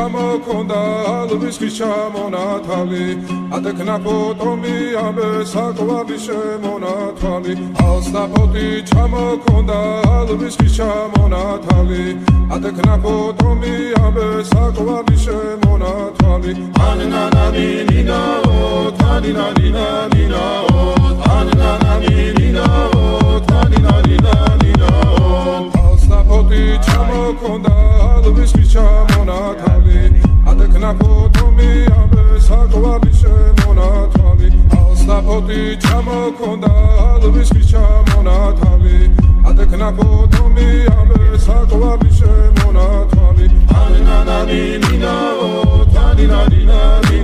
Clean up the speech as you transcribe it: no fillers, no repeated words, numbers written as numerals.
ჩამოქონდა ალვის ხის ჩამონათალი ატექნა ფოტომი ამე საკვარი შემონათვალი ალსნაფოთი ჩამოქონდა ალვის ხის ჩამონათალი ატექნა ფოტომი ამე საკვარი შემონათვალი ანანანინინაო თანინანინანინაო ანანანინინაო თანინანინანინაო ალსნაფოთი ჩამოქონდა ალვის ხის ჩამონათალი ატექნა ფოტომი ამე საკვარი შემონათვალი ალსნაფოთი ჩამოქონდა ალვის ხის ჩამონათალი ატექნა ფოტომი ამე საკვარი შემონათვალი ანანანინინაო თანინანინანინაო